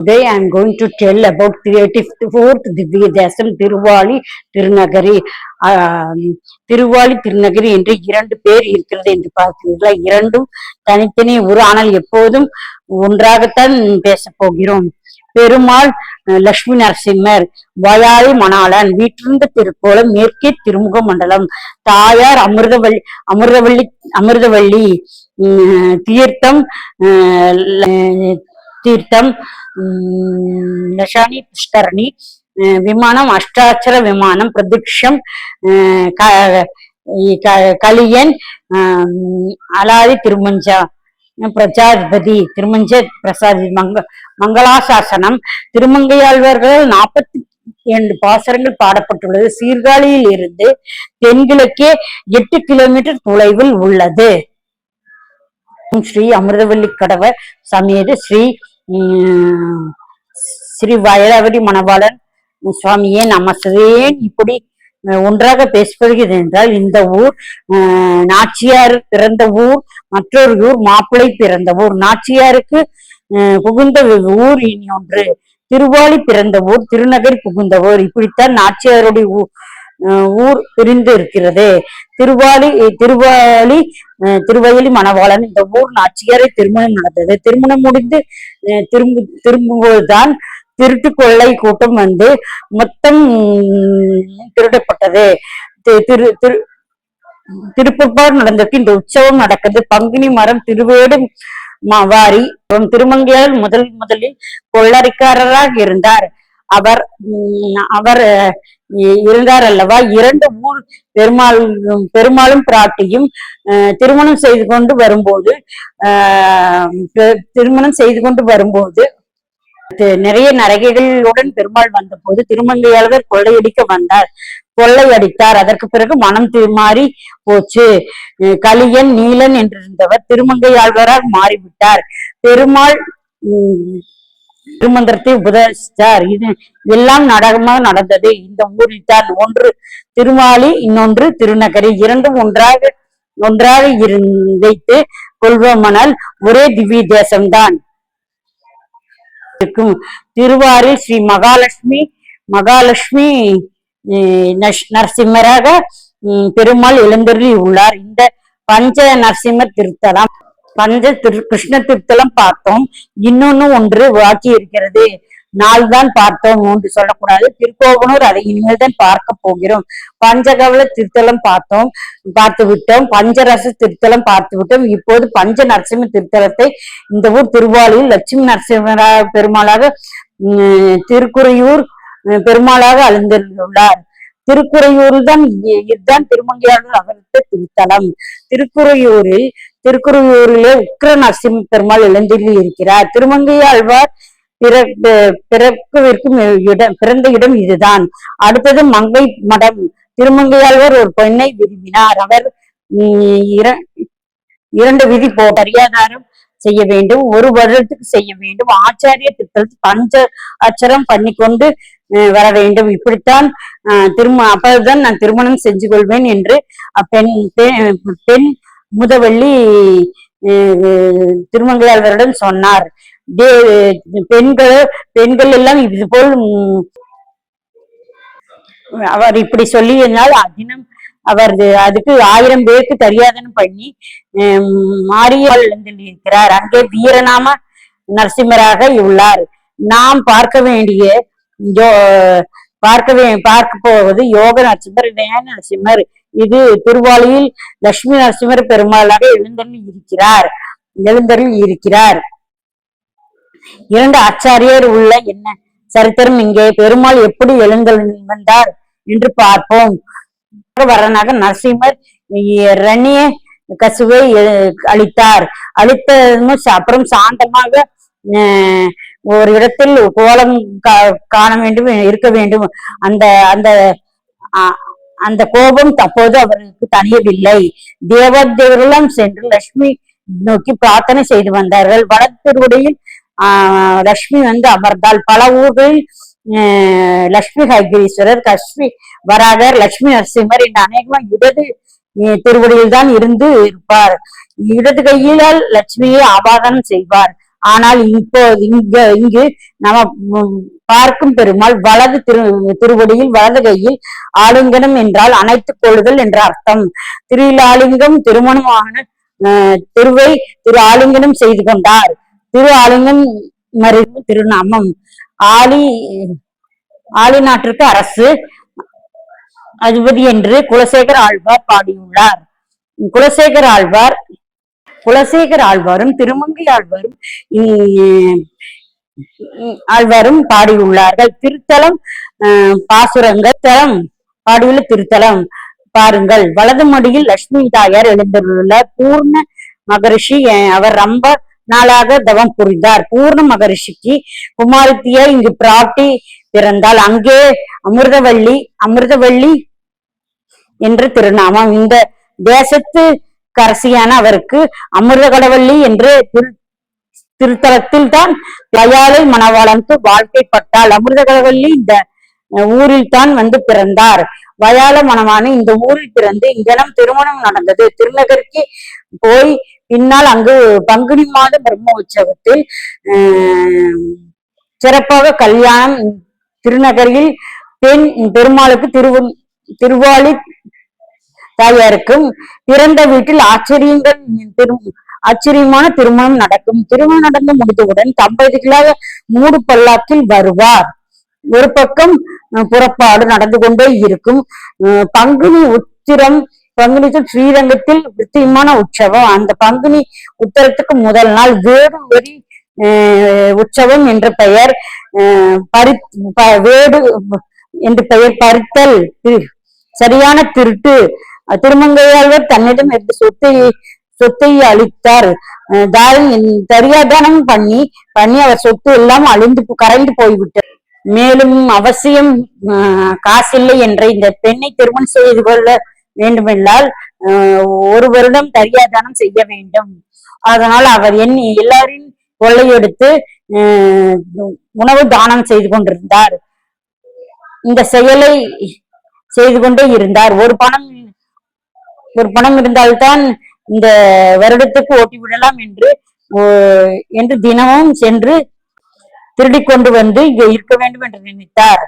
Today I am going to tell about 34th Divya Desam Tiruvali Tirunagari. Thiruvali Thirunagari என்று இரண்டு பேர் இருக்கிறது என்று பார்த்தீர்களா? இரண்டும் தனித்தனி ஒரு, ஆனால் எப்போதும் ஒன்றாகத்தான் பேச போகிறோம். பெருமாள் லட்சுமி நரசிம்மர், வயாளி மணாளன், வீற்றிருந்த திருக்கோலம், மேற்கே திருமுக மண்டலம், தாயார் அமிர்தவள்ளி தீர்த்தம் தீர்த்தம் லஷானி புஷ்கரணி, விமானம் அஷ்டாட்சர விமானம், பிரதிக்ஷம் கலியன், அலாதி திருமஞ்சா பிரஜாதிபதி, திருமஞ்ச பிரசாதி, மங்களாசாசனம். திருமங்கையாழ்வார்கள் 42 பாசரங்கள் பாடப்பட்டுள்ளது. சீர்காழியில் இருந்து தென்கிழக்கே 8 கிலோமீட்டர் தொலைவில் உள்ளது. ஸ்ரீ அமிர்தவல்லி கடவர் சமேத ஸ்ரீ வயலாவதி மணவாளன் சுவாமியே நமஸ்தேன். இப்படி ஒன்றாக பேசப்படுகிறது என்றால், இந்த ஊர் நாச்சியார் பிறந்த ஊர், மற்றொரு ஊர் மாப்பிள்ளை பிறந்த ஊர். நாச்சியாருக்கு புகுந்த ஊர் இனி ஒன்று, திருவாலி பிறந்த ஊர், திருநகரி புகுந்த ஊர். இப்படித்தான் நாச்சியாருடைய ஊர் பிரிந்து இருக்கிறது. திருவயலி மணவாளன் இந்த ஊர் நாச்சியாரை திருமணம் நடந்தது. திருமணம் முடிந்து திரும்பும்போதுதான் திருட்டு கொள்ளை கூட்டம் வந்து மொத்தம் திருடப்பட்டது. திருப்பப்பார் நடந்தது. இந்த உற்சவம் நடக்குது. பங்குனி மரம் திருவேடு வாரி. திருமங்கையார் முதலில் கொள்ளரிக்காரராக இருந்தார். அவர் இருந்தார் அல்லவா. 2 ஊர் பெருமாளும் பிராட்டியும் திருமணம் செய்து கொண்டு வரும்போது நிறைய நரகைகளுடன் பெருமாள் வந்த போது திருமங்கையாளர் கொள்ளையடித்தார். அதற்கு பிறகு மனம் மாறி போச்சு. கலியன் நீலன் என்றிருந்தவர் திருமங்கையாழ்வராக மாறிவிட்டார். பெருமாள் திருமந்திரத்தை உபதேசித்தார். இது எல்லாம் நாடகமாக நடந்தது. இந்த ஊரில் தான் ஒன்று திருமாலி, இன்னொன்று திருநகரி. இரண்டும் ஒன்றாக வைத்து கொள்வமனால் ஒரே திவ்ய தேசம்தான் இருக்கும். திருவாரூர் ஸ்ரீ மகாலட்சுமி நரசிம்மராக பெருமாள் எழுந்தருளி உள்ளார். இந்த பஞ்ச நரசிம்மர் திருத்தலம், கிருஷ்ண திருத்தலம் பார்த்தோம். இன்னொன்னு ஒன்று பாக்கி இருக்கிறது. 4 தான் பார்த்தோம், 3 சொல்லக்கூடாது. திருக்கோவனூர், அதை இனிமேல் தான் பார்க்க போகிறோம். பஞ்சகவல திருத்தலம் பார்த்து விட்டோம். பஞ்சரச திருத்தலம் பார்த்து விட்டோம். இப்போது பஞ்ச நரசிம்ம திருத்தலத்தை, இந்த ஊர் திருவாலியில் லட்சுமி நரசிம்ம பெருமாளாக, திருக்குறையூர் பெருமாளாக அழுந்துள்ளார். திருக்குறையூரில் தான் இதுதான் திருமங்கையாளர் அவர்த்த திருத்தலம். திருக்குறையூரிலே உக்ர நரசிம்ம பெருமாள் எழுந்தருளி இருக்கிறார். திருமங்கையாழ்வார் பிறந்த இடம் இதுதான். அடுத்தது மங்கை மடம். திருமங்கையாழ்வார் ஒரு பெண்ணை விரும்பினார். அவர் 2 விதி பரியாதாரம் செய்ய வேண்டும், 1 வருடத்துக்கு செய்ய வேண்டும். ஆச்சாரிய திருத்தலத்தில் பஞ்ச அச்சரம் பண்ணி கொண்டு வர வேண்டும். இப்படித்தான் அப்பதான் நான் திருமணம் செஞ்சு கொள்வேன் என்று பெண் முதவள்ளி திருமங்கையாழ்வாரிடம் சொன்னார். பெண்கள் எல்லாம் இது போல் அவர் இப்படி சொல்லியிருந்தால் தினம் அவர் அதுக்கு 1000 பேருக்கு தரியாதனம் பண்ணி மாரியாள் இருக்கிறார். அங்கே வீரநாம நரசிம்மராக உள்ளார். நாம் பார்க்க போவது யோக நரசிம்மர், நயன நரசிம்மர். இது திருவாலியில் லட்சுமி நரசிம்மர் பெருமாளாக எழுந்தருளி இருக்கிறார். 2 ஆச்சாரியர் உள்ள என்ன சரித்திரம் இங்கே. பெருமாள் எப்படி வந்தார் என்று பார்ப்போம். வரனாக நரசிம்மர் ரணிய கசுவை அளித்தார். அப்புறம் சாந்தமாக ஒரு இடத்தில் கோலம் காண வேண்டும், இருக்க வேண்டும். அந்த கோபம் அப்போது அவருக்கு தனியவில்லை. தேவதேவரெல்லாம் சென்று லட்சுமி நோக்கி பிரார்த்தனை செய்து வந்தார்கள். வடத்திருவுடையில் லட்சுமி அமர்ந்தாள். பல ஊர்களில் லட்சுமி ஹைகிரீஸ்வரர், லட்சுமி வராகர், லட்சுமி நரசிம்மர் என்ற அநேகமாக இடது திருவடியில் தான் இருந்து இருப்பார். இடது கையிலால் லட்சுமியை ஆபாதனம் செய்வார். ஆனால் இப்போ இங்கு நம்ம பார்க்கும் பெருமாள் வலது திருவடியில் வலது கையில் ஆலிங்கனம் என்றால் அணைத்துக் கொள்ளுதல் என்ற அர்த்தம். திருஆலிங்கம் திருமணமான திருவை திரு ஆலிங்கனம் செய்து கொண்டார். திரு ஆலிங்கம் மறைவு திருநாமம். ஆலி நாட்டிற்கு அரசு அதிபதி என்று குலசேகர ஆழ்வார் பாடியுள்ளார். குலசேகர ஆழ்வாரும் திருமங்கை ஆழ்வாரும் பாடியுள்ளார்கள். திருத்தலம் பாசுரங்கள் தலம் பாடியுள்ள திருத்தலம் பாருங்கள். வலது மடியில் லட்சுமி தாயார் எழுந்துள்ள பூர்ண மகரிஷி. அவர் ரொம்ப நாளாக தவம் புரிந்தார். பூர்ண மகரிஷிக்கு குமாரத்தியா இங்கு பிராட்டி பிறந்தால். அங்கே அமிர்தவள்ளி என்ற திருநாமம். இந்த தேசத்து கரசியான அவருக்கு அமிர்த கடவள்ளி என்று திருத்தலத்தில் தான் லயாலை மணவாளனுக்கு வாழ்க்கைப்பட்டாள். அமிர்த கடவள்ளி இந்த ஊரில் தான் பிறந்தார். வயால மணவான இந்த ஊரில் பிறந்து இங்கனம் திருமணம் நடந்தது. திருநகருக்கு போய் பின்னால் அங்கு பங்குனி மாத பிரம்ம உற்சவத்தில் சிறப்பாக கல்யாணம். திருநகரில் பெருமாளுக்கு திருவாளி தாயாருக்கும் பிறந்த வீட்டில் ஆச்சரியமான திருமணம் நடக்கும். திருமணம் நடந்து முடிந்தவுடன் தம்பதிகளாக மூடு பல்லாக்கில் வருவார். ஒரு பக்கம் புறப்பாடு நடந்து கொண்டே இருக்கும். பங்குனி ஸ்ரீரங்கத்தில் வித்தியமான உற்சவம். அந்த பங்குனி உத்தரத்துக்கு முதல் நாள் வேடு வெறி உற்சவம் என்ற பெயர். வேடு என்று பெயர் பறித்தல் சரியான திருட்டு. திருமங்கையாழ்வார் தன்னிடம் இருந்து சொத்தை அளித்தார். தரியாதானம் பண்ணி அவர் சொத்து எல்லாம் கரைந்து போய்விட்டார். மேலும் அவசியம் காசில்லை என்ற இந்த பெண்ணை திருமணம் செய்து கொள்ள வேண்டுமென்றால் 1 வருடம் தரியாதானம் செய்ய வேண்டும். அதனால் அவர் எல்லாரின் கொள்ளையெடுத்து உணவு தானம் செய்து கொண்டிருந்தார். இந்த செயலை செய்து கொண்டே இருந்தார். ஒரு பணம் இருந்தால்தான் இந்த வருடத்துக்கு ஓட்டிவிடலாம் என்று தினமும் சென்று திருடி கொண்டு வந்து இங்க இருக்க வேண்டும் என்று நினைத்தார்.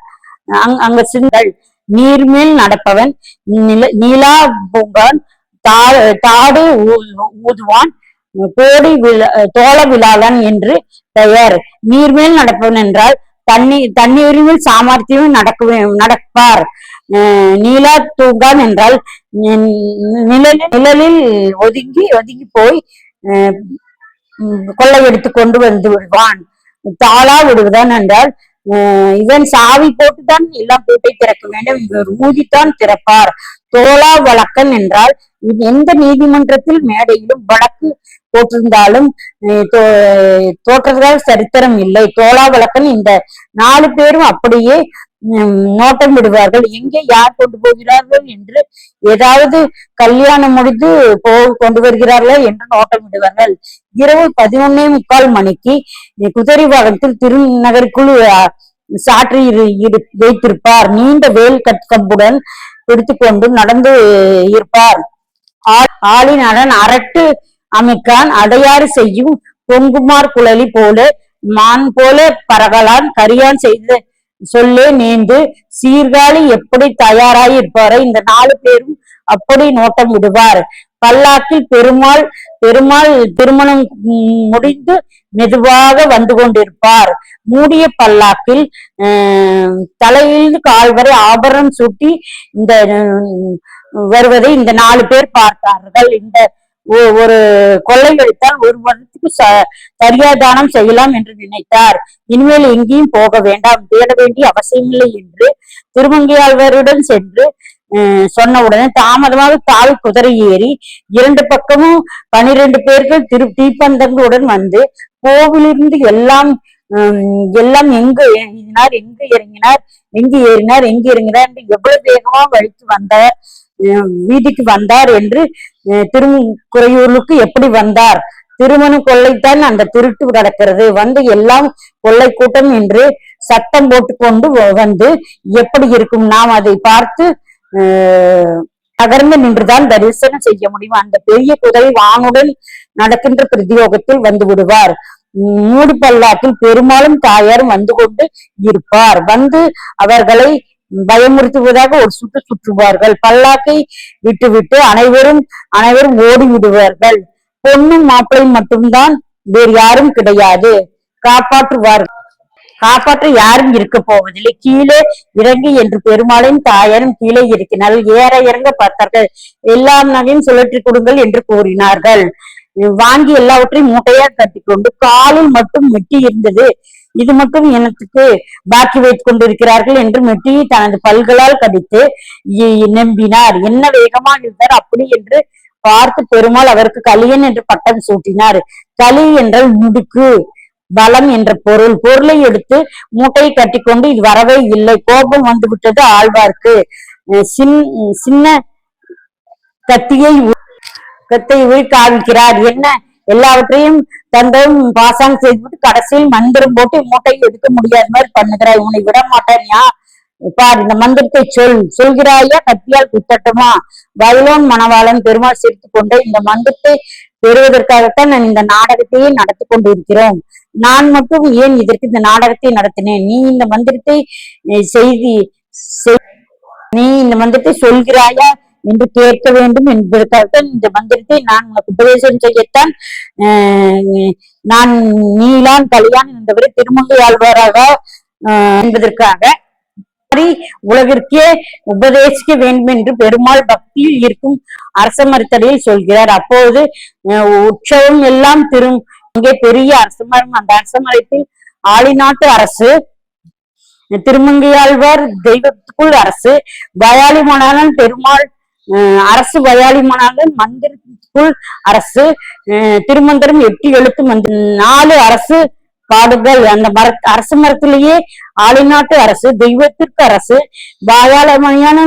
அங்க சிங்கள் நீர்மேல் நடப்பவன் நீலா பூங்கான் தாடு ஊதுவான் தோள விழாளன் என்று பெயர். நீர்மேல் நடப்பவன் என்றால் தண்ணீரில் சாமர்த்தியம் நடப்பார். நீலா தூங்கான் என்றால் நிழலில் ஒதுங்கி போய் கொள்ளையெடுத்து கொண்டு வந்து விடுவான். தாளா விடுவதான் என்றால் இவன் சாவி போட்டுதான் எல்லாம் பூட்டை திறக்க வேண்டும், இவர் ஊதித்தான் திறப்பார். தோளா வழக்கன் என்றால் எந்த நீதிமன்றத்தில் மேடையிலும் வழக்கு போட்டிருந்தாலும் தோற்றதால் சரித்திரம் இல்லை. தோளா வழக்கன். இந்த 4 பேரும் அப்படியே நோட்டம் விடுவார்கள். எங்கே யார் கொண்டு போகிறார்கள் என்று, ஏதாவது கல்யாணம் முடிந்து கொண்டு வருகிறார்களா என்று நோட்டம் விடுவார்கள். இரவு 11:45 மணிக்கு குதிரை வாகனத்தில் திருநகருக்குள் சாற்றி வைத்திருப்பார். நீண்ட வேல் கம்புடன் பிடித்துக்கொண்டு நடந்து இருப்பார். ஆளினாடன் அரட்டு அமைக்கான் அடையாறு செய்யும் பொங்குமார் குழலி போல மான் போல பரகலான் கரியான் செய்த சொல்லே நேர்ந்து சீர்காழி எப்படி தயாராகி இருப்பாரோ இந்த 4 பேரும் அப்படி நோட்டம் விடுவார். பல்லாக்கில் பெருமாள் திருமணம் முடிந்து மெதுவாக வந்து கொண்டிருப்பார். மூடிய பல்லாக்கில் தலையிலிருந்து கால் வரை ஆபரணம் சூட்டி இந்த வருவதை இந்த 4 பேர் பார்த்தார்கள். இந்த ஒரு கொள்ளை அடித்தால் 1 வருடத்துக்கு தரியாதானம் செய்யலாம் என்று நினைத்தார். இனிமேல் எங்கேயும் போக வேண்டாம், தேட வேண்டிய அவசியமில்லை என்று திருமங்கையாழ்வாருடன் சென்று சொன்ன உடனே தாமதமாக தாவி குதிரை ஏறி 2 பக்கமும் 12 பேர்கள் தீப்பந்தங்களுடன் வந்து கோவிலிருந்து எல்லாம் எங்கு ஏறினார், எங்கு இறங்கினார், எங்கு ஏறினார், எங்கு இறங்கினார் என்று எவ்வளவு வேகமா வழித்து வந்தார், வீதிக்கு வந்தார் என்று திருக்குறையூருக்கு எப்படி வந்தார், திருமண கொள்ளைத்தான் அந்த திருட்டு கிடக்கிறது, வந்து எல்லாம் கொள்ளை கூட்டம் என்று சத்தம் போட்டுக்கொண்டு வந்து எப்படி இருக்கும், நாம் அதை பார்த்து நகர்ந்து நின்றுதான் தரிசனம் செய்ய முடியும். அந்த பெரிய குதிரை வானுடன் நடக்கின்ற பிரதியோகத்தில் வந்து விடுவார். மூடு பல்லாக்கில் பெருமாளும் தாயாரும் வந்து கொண்டு இருப்பார். வந்து அவர்களை பயமுறுத்துவதாக ஒரு சுற்று சுற்றுவார்கள். பல்லாக்கை விட்டுவிட்டு அனைவரும் ஓடி விடுவார்கள். பொண்ணும் மாப்பிளையும் மட்டும்தான், வேறு யாரும் கிடையாது. காப்பாற்றுவார்கள். காப்பாற்ற யாரும் இருக்க போவதில்லை. கீழே இறங்கி என்று பெருமாளின் தாயாரும் கீழே இருக்கிறார்கள். ஏற இறங்க பார்த்தார்கள். எல்லாம் நகையும் சுழற்றி கொடுங்கள் என்று கூறினார்கள். வாங்கி எல்லாவற்றையும் மூட்டையா கட்டிக்கொண்டு காலில் மட்டும் மெட்டி இருந்தது. இது மட்டும் எனத்துக்கு பாக்கி வைத்துக் கொண்டிருக்கிறார்கள் என்று மெட்டியை தனது பல்களால் கடித்து நம்பினார். என்ன வேகமாக இருந்தார் அப்படி என்று பார்த்து பெருமாள் அவருக்கு கலியன் என்று பட்டம் சூட்டினார். களி என்றால் முடுக்கு, பலம் என்ற பொருளை எடுத்து மூட்டையை கட்டிக்கொண்டு இது வரவே இல்லை. கோபம் வந்து விட்டது ஆழ்வார்க்கு. சின்ன கத்தியை காவிக்கிறார். என்ன எல்லாவற்றையும் தந்தம் பாசாங் செய்துவிட்டு கடைசியில் மந்திரம் போட்டு மூட்டையை எடுக்க முடியாத மாதிரி பண்ணுகிறாய். உன்னை விட மாட்டேன்யா, பார் இந்த மந்திரத்தை சொல்கிறாயா, கத்தியால் குத்தட்டுமா? வயலோன் மணவாளன் பெருமாள் சிரித்துக் கொண்டு, இந்த மந்திரத்தை பெறுவதற்காகத்தான் நான் இந்த நாடகத்தையே நடத்தி கொண்டிருக்கிறோம். நான் மட்டும் ஏன் இதற்கு இந்த நாடகத்தை நடத்தினேன்? நீ இந்த மந்திரத்தை சொல்கிறாயா என்று கேட்க வேண்டும் என்பதற்காக இந்த மந்திரத்தை நான் உனக்கு உபதேசம் செய்யத்தான் நான் நீலான் கல்யாண் என்றவரை திருமங்கை ஆழ்வாராக என்பதற்காக உலகிற்கே உபதேசிக்க வேண்டும் என்று பெருமாள் பக்தியில் இருக்கும் அரச மரத்தடியில் சொல்கிறார். அப்போது உற்சவம் எல்லாம் அங்கே பெரிய அரசமரம். அந்த அரசமரத்தில் ஆளிநாட்டு அரசு, திருமங்கையாழ்வார் தெய்வத்துக்குள் அரசு, பயாளிமானாளன் பெருமாள் அரசு, பயாளிமானாளன் மந்திரத்துக்குள் அரசு, திருமந்திரம் 8 எழுத்து 4 அரசு பாடுகள். அந்த அரச மரத்திலேயே ஆளிநாட்டு அரசு, தெய்வத்திற்கு அரசு, பாயாளமணியான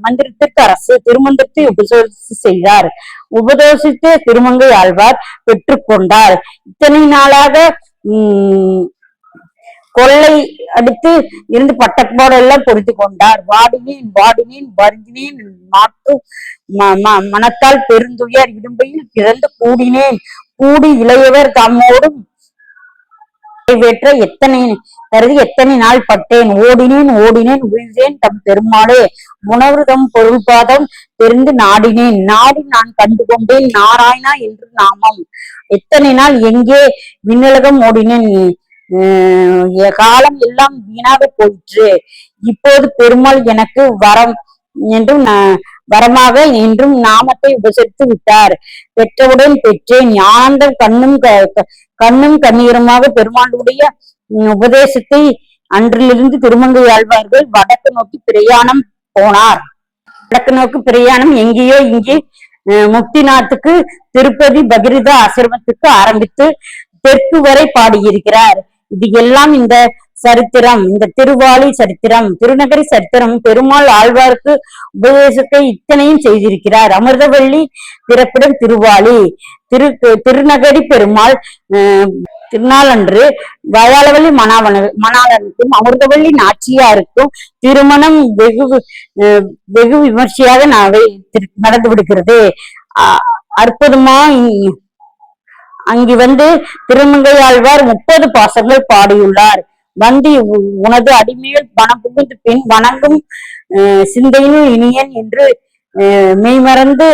மந்திரத்திற்கு அரசு, திருமந்திரத்தை உபதேசி செய்தார். உபதேசித்த திருமங்கை ஆழ்வார் பெற்றுக்கொண்டார். இத்தனை நாளாக கொள்ளை அடித்து இருந்து பட்டப்பாடெல்லாம் பொறுத்து கொண்டார். வாடினேன் வருந்தினேன் மாட்டு மனத்தால் பெருந்துயர் இடும்பையில் கிடந்து கூடி இளையவர் தம்மோடும் வேற்ற எத்தனை நாள் பட்டேன். ஓடினேன் உயிர்ந்தேன் தம் பெருமாளே. உணவு தம் பொருள் பாதம் தெரிந்து நாடி நான் கண்டு கொண்டேன் நாராயணா என்று நாமம். எத்தனை நாள் எங்கே விண்ணுலகம் ஓடினேன், காலம் எல்லாம் வீணாக போயிற்று. இப்போது பெருமாள் எனக்கு வரமாக என்றும் நாமத்தை உபசரித்து விட்டார். பெற்றவுடன் பெற்றேன். ஆனந்தம் கண்ணும் கண்ணீருமாக பெருமாளுடைய உபதேசத்தை அன்றிலிருந்து திருமங்கை ஆழ்வார்கள் வடக்கு நோக்கி பிரயாணம் போனார். வடக்கு நோக்கி பிரயாணம் எங்கேயோ இங்கே முக்திநாத்துக்கு, திருப்பதி பகிரிதா ஆசிரமத்துக்கு ஆரம்பித்து தெற்கு வரை பாடியிருக்கிறார். இது எல்லாம் இந்த சரித்திரம், இந்த திருவாலி சரித்திரம், திருநகரி சரித்திரம். பெருமாள் ஆழ்வாருக்கு உபதேசத்தை இத்தனையும் செய்திருக்கிறார். அமிர்தவள்ளி பிறப்பிடம் திருவாலி. திருநகரி பெருமாள் திருநாளன்று வயாளவள்ளி மணாளனுக்கும் அமிர்தவள்ளி நாச்சியாருக்கும் திருமணம் வெகு விமர்சையாக நடந்து விடுகிறது. அற்புதமா அங்கு வந்து திருமங்கை ஆழ்வார் 30 பாசங்கள் பாடியுள்ளார். வந்தி உனது அடிமேல் பணம் புகுந்து பின் வணங்கும் சிந்தையினுள் இனியன் என்று மெய்மறந்து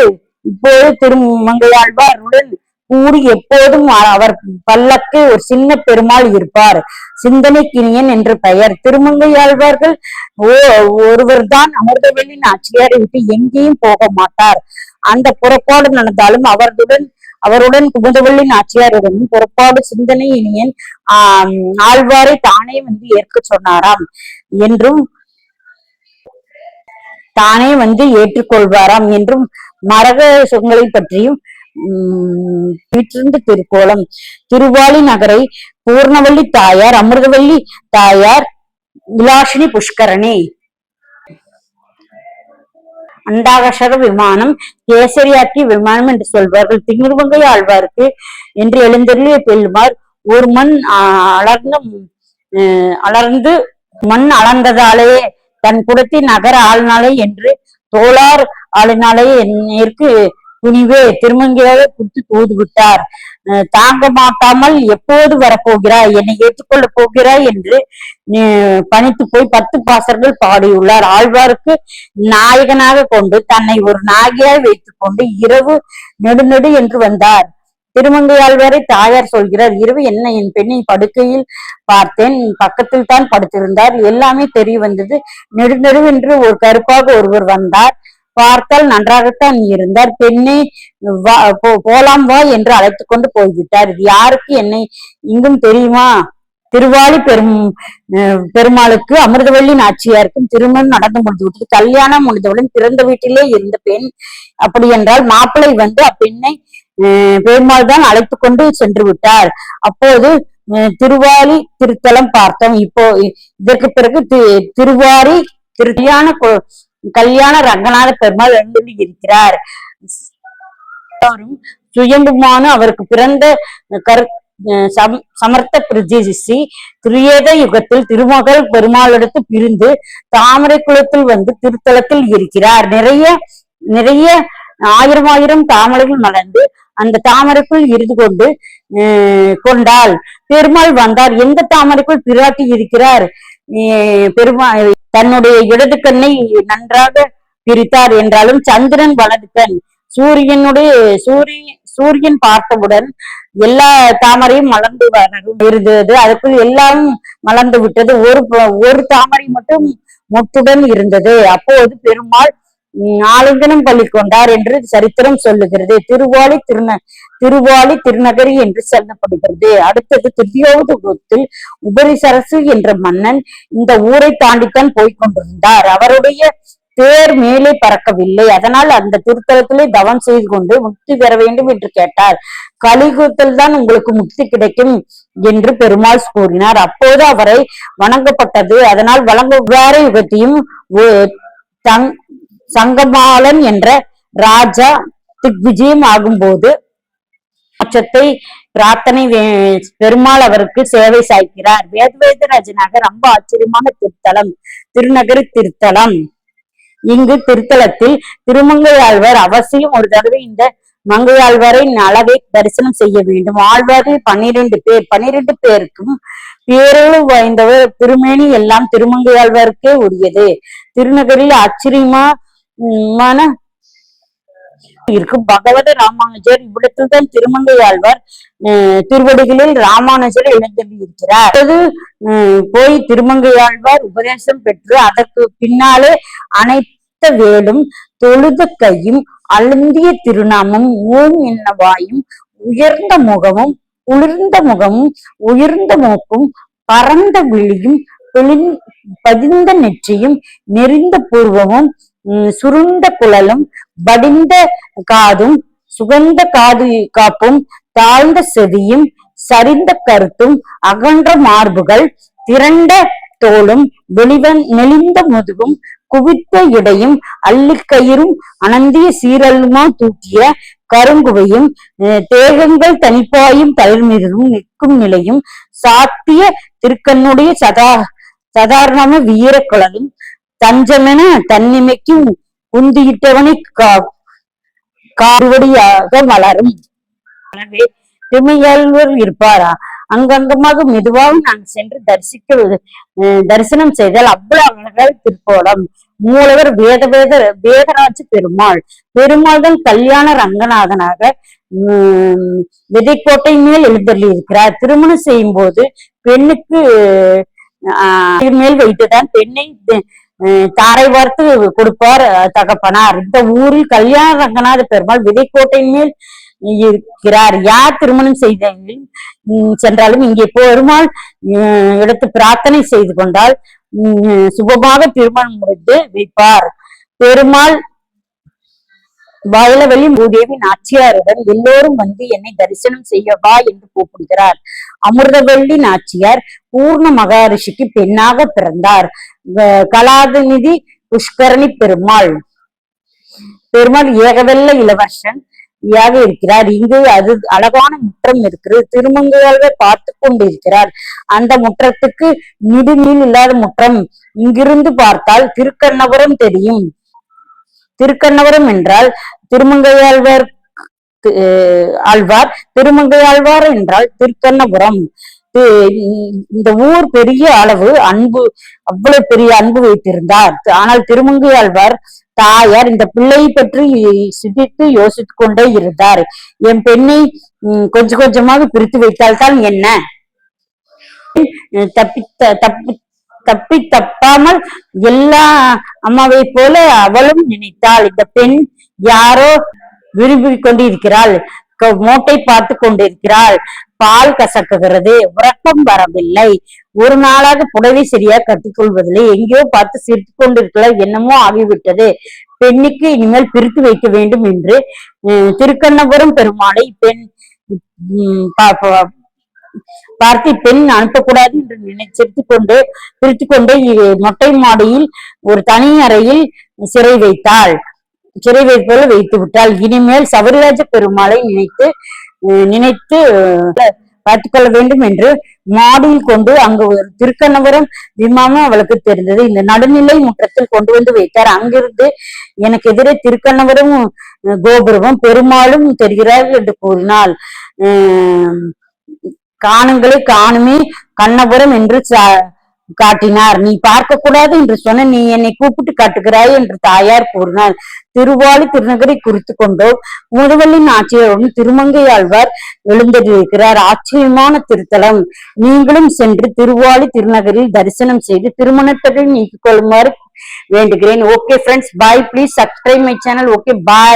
இப்போது திருமங்கையாழ்வாருடன் கூடி எப்போதும் அவர் பல்லக்கு ஒரு சின்ன பெருமாள் இருப்பார். சிந்தனைக்கினியன் என்று பெயர். திருமங்கையாழ்வார்கள் ஒருவர் தான் அமிர்தவள்ளி நாச்சியாரை விட்டு எங்கேயும் போக மாட்டார். அந்த புறப்பாடு நடந்தாலும் அவருடன் குமுதவள்ளி நாச்சியாருடனும் புறப்பாடு. சிந்தனை இனியன் ஆழ்வாரை தானே வந்து ஏற்க சொன்னாராம் என்றும் தானே வந்து ஏற்றுக்கொள்வாராம் என்றும் மரக சொற்களை பற்றியும் வீற்றிருந்த திருக்கோலம். திருவாலி நகரை பூர்ணவல்லி தாயார், அமிர்தவல்லி தாயார், விலாசினி புஷ்கரணி, அண்டாகசர விமானம், கேசரியாக்கி விமானம் என்று சொல்வார்கள். திருமங்கை ஆழ்வாருக்கு என்று எழுந்தருளிய பெருமாள் ஒரு மண் அளந்ததாலே தன் குடத்தின் நகர ஆளுநாளை என்று தோளார் ஆளுநாளை நேர்க்கு துணிவே திருமங்கையாக கொடுத்து தூது விட்டார். தாங்க மாட்டாமல் எப்போது வரப்போகிறாய், என்னை ஏற்றுக்கொள்ள போகிறாய் என்று பணித்து போய் 10 பாசர்கள் பாடியுள்ளார். ஆழ்வாருக்கு நாயகனாக கொண்டு தன்னை ஒரு நாயகியாய் வைத்துக் கொண்டு இரவு நெடு என்று வந்தார். திருமங்கையாழ்வாரை தாயார் சொல்கிறார், இரவு என்ன என் பெண்ணை படுக்கையில் பார்த்தேன், பக்கத்தில் தான் படுத்திருந்தார், எல்லாமே தெரிய வந்தது. நெடுநெடுவென்று ஒரு கருப்பாக ஒருவர் வந்தார், பார்த்தால் நன்றாகத்தான் இருந்தார். பெண்ணை போலாம் வா என்று அழைத்து கொண்டு போய்விட்டார். இது யாருக்கு என்னை இங்கும் தெரியுமா? திருவாலி பெருமாளுக்கு அமிர்தவள்ளி நாச்சியாருக்கும் திருமணம் நடந்து முடிந்துவிட்டது. கல்யாணம் முடிந்தவுடன் பிறந்த வீட்டிலே இருந்த பெண், அப்படி என்றால் மாப்பிள்ளை வந்து அப்பெண்ணை பெருமாள் தான் அழைத்து கொண்டு சென்று விட்டார். அப்போது திருவாலி திருத்தலம் பார்த்தோம். இப்போ இதற்கு பிறகு திருவாரி கல்யாண ரங்கநாத பெருமாள் எழுந்து இருக்கிறார். சுயம்புமான அவருக்கு பிறந்த சமர்த்த பிரதிசி திரியேத யுகத்தில் திருமகள் பெருமாளிடத்து பிரிந்து தாமரை குளத்தில் வந்து திருத்தலத்தில் இருக்கிறார். நிறைய ஆயிரம் தாமரைகள் மலர்ந்து அந்த தாமரைக்குள் இருந்து கொண்டால் பெருமாள் வந்தார். எந்த தாமரைக்குள் பிராட்டி இருக்கிறார்? பெருமாள் தன்னுடைய இடது கண்ணை நன்றாக பிரித்தார் என்றாலும் சந்திரன் வலது கண். சூரியன் பார்த்தவுடன் எல்லா தாமரையும் மலர்ந்து இருந்தது. அதுக்குள் எல்லாம் மலர்ந்து விட்டது. ஒரு தாமரை மட்டும் மொட்டுடன் இருந்தது. அப்போது பெருமாள் ஆலிங்கனம் பள்ளி கொண்டார் என்று சரித்திரம் சொல்லுகிறது. திருவாலி திருநகரி என்று சொல்லப்படுகிறது. அடுத்தது திருயோதத்தில் உபரிசரசு என்ற மன்னன் இந்த ஊரை தாண்டித்தான் போய்கொண்டிருந்தார். அவருடைய தேர் மேலே பறக்கவில்லை. அதனால் அந்த திருத்தலத்திலே தவம் செய்து கொண்டு முக்தி பெற வேண்டும் என்று கேட்டார். கலியுகத்தில் தான் உங்களுக்கு முக்தி கிடைக்கும் என்று பெருமாள் கூறினார். அப்போது அவரை வணங்கப்பட்டது. அதனால் வழங்குவார யுகத்தையும் சங்கமாலன் என்ற ராஜா திக்விஜயம் ஆகும்போது அச்சத்தை பிரார்த்தனை பெருமாள் அவருக்கு சேவை சாய்க்கிறார். வேதராஜனாக ரொம்ப ஆச்சரியமான திருத்தலம் திருநகரி திருத்தலம். இங்கு திருத்தலத்தில் திருமங்கையாழ்வார் அவசியம் ஒரு தடவை இந்த மங்கையாழ்வாரின் அளவை தரிசனம் செய்ய வேண்டும். ஆழ்வாரில் 12 பேர், 12 பேருக்கும் பேரளவு வாய்ந்தவர். திருமேனி எல்லாம் திருமங்கையாழ்வாருக்கே உரியது. திருநகரில் ஆச்சரியமான இருக்கும். பகவத ராமானுஜர் இவ்விடத்தில் தான் திருமங்கையாழ்வார் திருவடிகளில் ராமானுஜர் இணைந்திருக்கிறார். போய் திருமங்கையாழ்வார் உபதேசம் பெற்று அதற்கு பின்னாலே அனைத்த வேலும் தொழுத கையும் அழுந்திய திருநாமம் ஓம் என்ன வாயும் உயர்ந்த முகமும் குளிர்ந்த முகமும் உயர்ந்த மூக்கும் பரந்த விழியும் பதிந்த நெற்றியும் நெறிந்த பூர்வமும் சுருண்ட குழலும் படிந்த காதும் சுகந்த காப்பும் தாழ்ந்த செவியும் சரிந்த கருத்தும் அகன்ற மார்புகள் திரண்ட தோளும் நெளிந்த முதுகும் குவித்த இடையும் அள்ளிக்கயிறும் அனந்திய சீரலுமா தூக்கிய கருங்குவையும் தேகங்கள் தனிப்பாயும் தளர்மிரும் நிற்கும் நிலையும் சாத்திய திருக்கண்ணுடைய சாதாரண வீர குழலும் தஞ்சமென தன்னிமைக்கும் குந்தியிட்டவனை காடுவடியாக மலரும். எனவே திருமையாழ்வார் இருப்பாரா? அங்கங்கமாக மெதுவாக நான் சென்று தரிசனம் செய்தால் அவ்வளவு அழகாக திருக்கோலம். மூலவர் வேதராஜ பெருமாள் தான் கல்யாண ரங்கநாதனாக விதைக்கோட்டை மேல் எழுந்தள்ளி இருக்கிறார். திருமணம் செய்யும் போது பெண்ணுக்கு மேல் வைத்துதான் பெண்ணை தாரை வார்த்து கொடுப்பார் தகப்பனார். இந்த ஊரில் கல்யாண ரங்கநாத பெருமாள் விதைக்கோட்டையின் மேல் இருக்கிறார். யார் திருமணம் செய்த சென்றாலும் இங்கே பெருமாள் எடுத்து பிரார்த்தனை செய்து கொண்டால் சுபமாக திருமணம் முடித்து வைப்பார். பெருமாள் வயலவெளி பூதேவி நாச்சியாருடன் எல்லோரும் வந்து என்னை தரிசனம் செய்யவா என்று கூப்பிடுகிறார். அமிர்தவள்ளி நாச்சியார் பூர்ண மகாரிஷிக்கு பெண்ணாக பிறந்தார். கலாதநிதி புஷ்கரணி பெருமாள் ஏகவல்ல இளவரசன் இருக்கிறார். இங்கு அது அழகான முற்றம் இருக்கிறது. திருமங்கையாழ்வார் பார்த்து கொண்டிருக்கிறார். அந்த முற்றத்துக்கு நெடுநீள் இல்லாத முற்றம். இங்கிருந்து பார்த்தால் திருக்கண்ணபுரம் தெரியும். திருக்கண்ணபுரம் என்றால் திருமங்கையாழ்வார் ஆழ்வார். திருமங்கை ஆழ்வார் என்றால் திருக்கண்ணபுரம். இந்த ஊர் பெரிய அளவு அன்பு, அவ்வளவு பெரிய அன்பு வைத்திருந்தார். ஆனால் திருமங்கை ஆழ்வார் தாயார் இந்த பிள்ளையை பற்றி சிந்தித்து யோசித்துக் கொண்டே இருந்தார். என் பெண்ணை கொஞ்சம் கொஞ்சமாக பிரித்து வைத்தால்தான் என்ன, தப்பி தப்பாமல் எல்லா அம்மாவை போல அவளும் நினைத்தாள். இந்த பெண் யாரோ விரும்பி கொண்டிருக்கிறாள், மோட்டை பார்த்து கொண்டிருக்கிறாள், பால் கசக்குகிறது, உறக்கம் வரவில்லை, ஒரு நாளாக புடவை சரியா கட்டிக்கொள்வதில்லை, எங்கேயோ பார்த்து சிரித்து கொண்டிருக்கிறாள், என்னமோ ஆகிவிட்டது, பெண்ணுக்கு இனிமேல் பிரித்து வைக்க வேண்டும் என்று திருக்கண்ணபுரம் பெருமாளை பெண் பார்த்து பெண் அனுப்பக்கூடாது என்று நினைச்சிட்டு கொண்டு பிரித்து கொண்டு மொட்டை மாடியில் ஒரு தனி அறையில் சிறை வைத்தாள். சிறை வைப்போல வைத்து விட்டாள். இனிமேல் சபரிராஜ பெருமாளை நினைத்து பார்த்துக்கொள்ள வேண்டும் என்று மாடியில் கொண்டு அங்கு ஒரு திருக்கண்ணபுரம் விமானம் அவளுக்கு தெரிந்தது. இந்த நடுநிலை முற்றத்தில் கொண்டு வந்து வைத்தார். அங்கிருந்து எனக்கு எதிரே திருக்கண்ணபுரம் கோபுரமும் பெருமாளும் தெரிகிறார்கள் என்று கூறினாள். காணுங்களே காணுமே கண்ணபுரம் என்று காட்டினார். நீ பார்க்க கூடாது என்று சொன்ன, நீ என்னை கூப்பிட்டு காட்டுகிறாய் என்று தாயார் கூறினார். திருவாலி திருநகரை குறித்து கொண்டோ முதுவல்லின் ஆட்சியருடன் திருமங்கை ஆழ்வார் எழுந்திருக்கிறார். ஆச்சரியமான திருத்தலம். நீங்களும் சென்று திருவாலி திருநகரில் தரிசனம் செய்து திருமணத்தை நீக்கிக் கொள்ளுமாறு வேண்டுகிறேன். Okay friends, bye. Please subscribe my channel. Okay, bye.